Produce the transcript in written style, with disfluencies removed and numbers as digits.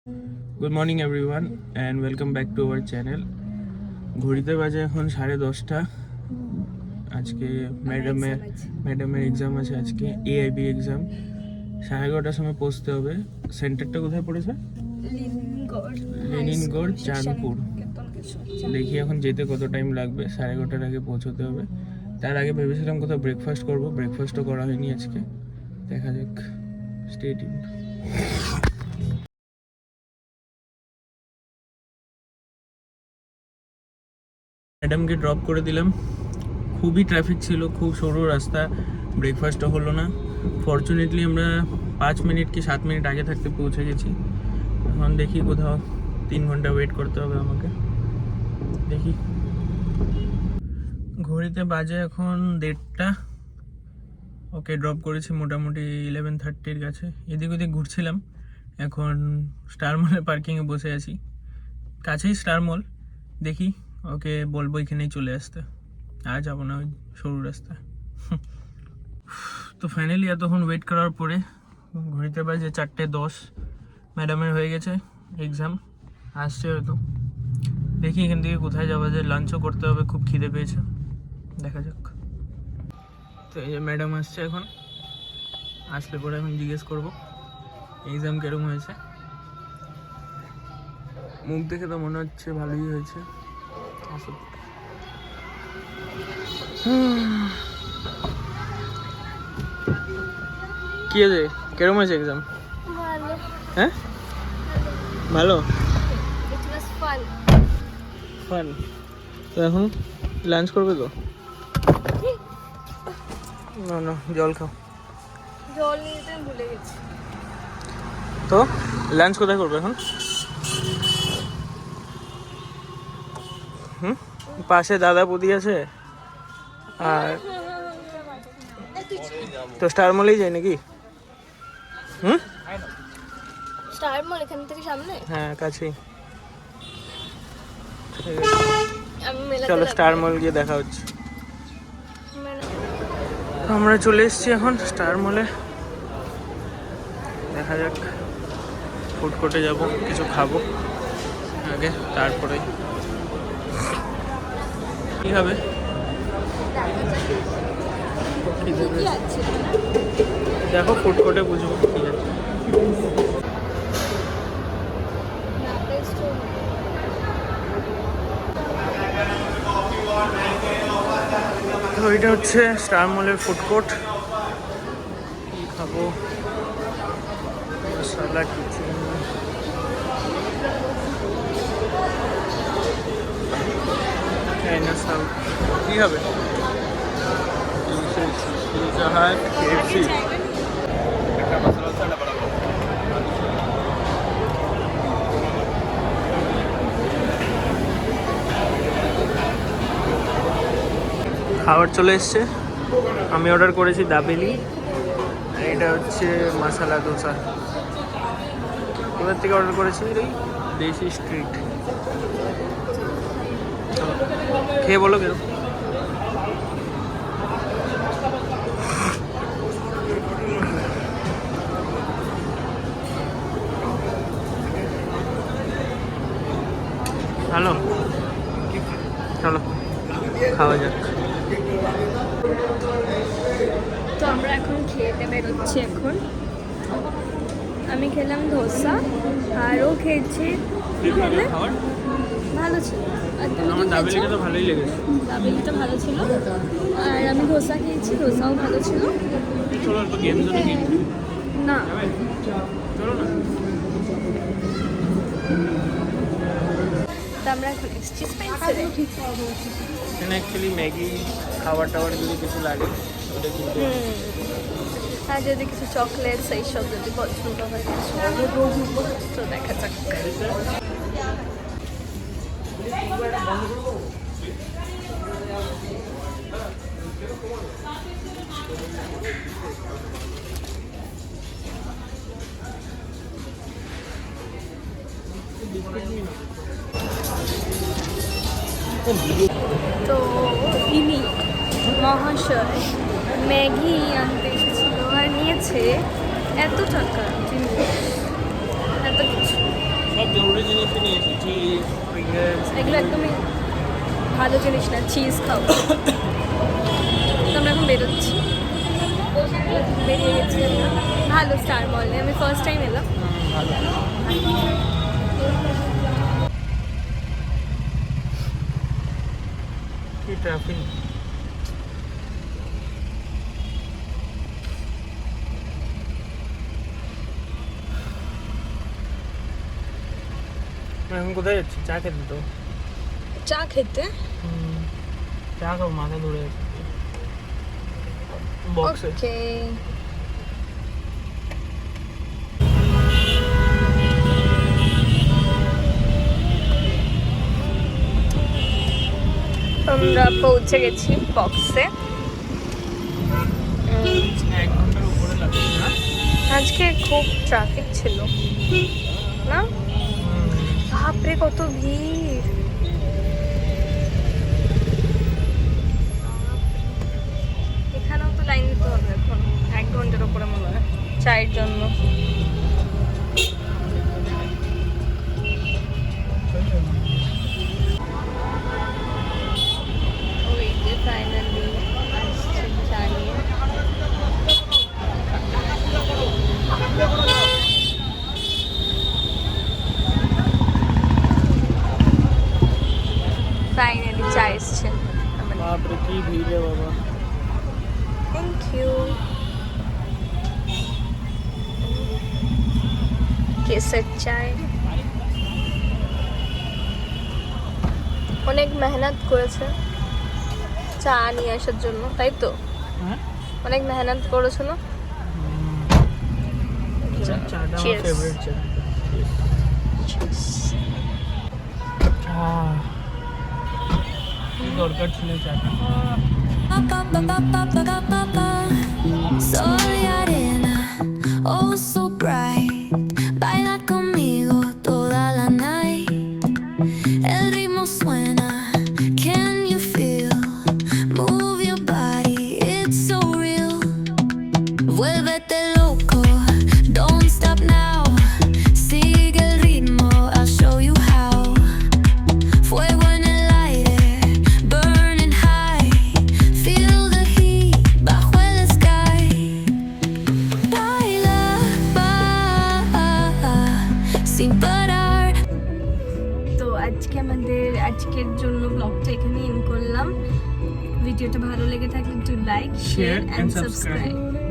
Good morning everyone and welcome back to our channel. ঘড়িতে বাজে এখন 10:30। আজকে ম্যাডামের এক্সাম আছে, আজকে এআইবি এক্সাম। 11:30টার সময় পৌঁছতে হবে। সেন্টারটা কোথায় পড়েছে? লেনিনগড়, চাঁদপুর। দেখি এখন যেতে কত টাইম লাগবে। 11:30টার আগে পৌঁছতে হবে। তার আগে ভেবেছিলাম কোথাও ব্রেকফাস্ট করবো, ব্রেকফাস্টও করা হয়নি আজকে। দেখা যাক, স্টে টিউনড। ম্যাডামকে ড্রপ করে দিলাম। খুবই ট্রাফিক ছিল, খুব সরু রাস্তা, ব্রেকফাস্টও হলো না। ফর্চুনেটলি আমরা 5 মিনিট কি 7 মিনিট আগে থাকতে পৌঁছে গেছি। এখন দেখি কোথাও 3 ঘন্টা ওয়েট করতে হবে আমাকে। দেখি, ঘড়িতে বাজে এখন 1:30টা। ওকে ড্রপ করেছি মোটামুটি 11:30-র কাছে। এদিক ওদিক ঘুরছিলাম। এখন স্টার মলের পার্কিংয়ে বসে আছি, কাছেই স্টার মল। দেখি, ওকে বলবো এখানেই চলে আসতে, আর যাবো না ওই সরু রাস্তা। তো ফাইনালি এতক্ষণ ওয়েট করার পরে ঘড়িতে বাজে 4:10। ম্যাডামের হয়ে গেছে এক্সাম, আসছে হয়তো। দেখি এখান থেকে কোথায় যাওয়া যায়, লাঞ্চও করতে হবে, খুব খিদে পেয়েছে। দেখা যাক। তো এই যে ম্যাডাম আসছে, এখন আসলে পরে এখন জিজ্ঞেস করবো এক্সাম কেরম হয়েছে। মুখ দেখে তো মনে হচ্ছে ভালোই হয়েছে। কি আছে, কেরম হয়েছে এক্সাম? হ্যাঁ, ভালো, ফান। তো এখন লাঞ্চ করবে তো? না না, জল খাও। জল নিতে আমি ভুলে গেছি। তো লাঞ্চ কোথায় করবে এখন? পাশে দাদা বৌদি আছে, আর তো স্টার মলেই যাই নাকি? স্টার মল এখান থেকে সামনে? হ্যাঁ, কাছেই। ঠিক আছে, আমি মেলাতে চলো যাব। স্টার মল গিয়ে দেখা হচ্ছে। আমরা চলে এসেছি এখন স্টার মলে। দেখা যাক, ফুড কোর্টে যাবো, কিছু খাবো আগে, তারপরে কি হবে। কি আছে? দেখো, ফুড কোর্টে বুঝবো কি আছে। তো এটা হচ্ছে স্টার মলের ফুড কোর্ট। কি খাবো? মশলা কিচেন, চাইনা সাউথ। কি হবে? Pizza Hut, KFC। খাবার চলে এসছে। আমি অর্ডার করেছি দাবেলি, আর এটা হচ্ছে মশলা দোসা। কোথার থেকে অর্ডার করেছি? এই দেশি স্ট্রিট। খেয়ে বলো কেন। হ্যালো, চলো খাওয়া যাক। তো আমরা এখন খেতে বেরোচ্ছি। এখন আমি খেলাম ধোসা, আর ও খেয়েছে কি খেলে? ভালো ছিল। আর তুমি আমার কি দাবেলিটা খেয়েছো? তো ভালোই লেগেছে। দাবেলিটা ভালো ছিল, আর আমি ধোসা খেয়েছি, ধোসাও ভালো ছিল। চলো অল্প গেম জন্য গেম না, চলো না। তো আমরা এখন এসেছি স্পেন্সারে। এখানে অ্যাকচুয়ালি ম্যাগি, খাবার টাবার যদি কিছু লাগে ওটা কিন্তু। আর যদি কিছু চকলেটস এইসব যদি পছন্দ হয় কিছু, তো দেখা যাক। তো ইনি মহাশয় ম্যাগি আনতে এসেছিল, আর নিয়েছে এত টাকা, জিনিস এত কিছু। সব জরুরি জিনিসই নিয়েছি, চিজ, ফিঙ্গার্স। এগুলো একদমই ভালো জিনিস না, চিজ খাও। তো আমরা এখন বেরোচ্ছি, বেরিয়ে গেছি আমরা। ভালো স্টার মলে, আমি ফার্স্ট টাইম এলাম। ভালো। কি ট্রাফিক! এখন কোথায় যাচ্ছি? চা খেতে তো। চা খেতে? চা খাবো, মাথা ধরে যাচ্ছে বক্সে। ওকে। আমরা পৌঁছে গেছি বক্সে। 1 ঘন্টার উপরে লাগছে না? আজকে খুব ট্রাফিক ছিল না? বাপরে কত ভিড়! এখানেও তো লাইন দিতে হবে এখন 1 ঘন্টার উপরে মনে হয় চায়ের জন্য। ওই যে ফাইনালি আসছে চা নিয়ে। ফাইনালি চা এসছে। বাপরে কি ভিড় রে বাবা! Thank you. কেসের চায়। অনেক মেহনত করেছে চা নিয়ে আসার জন্য, তাই তো? হ্যাঁ, অনেক মেহনত করেছো না? চাটা আমার Cheers. ফেভারিট চা। কি দরকার ছিল চাটা? Sol y arena, oh so bright. Baila conmigo toda la night. El ritmo suena, can you feel? Move your body, it's so real. Vuélvete loco, don't stop now. Sigue el ritmo, I'll show you how. Fuego en el aire, burning high. Feel the heat bajo el sky. Baila, baila, sin parar. তো আজকের জন্য ব্লগটা এখানে and করলাম। ভিডিওটা ভালো লেগে থাকলে একটু like, share Share and and subscribe. Subscribe.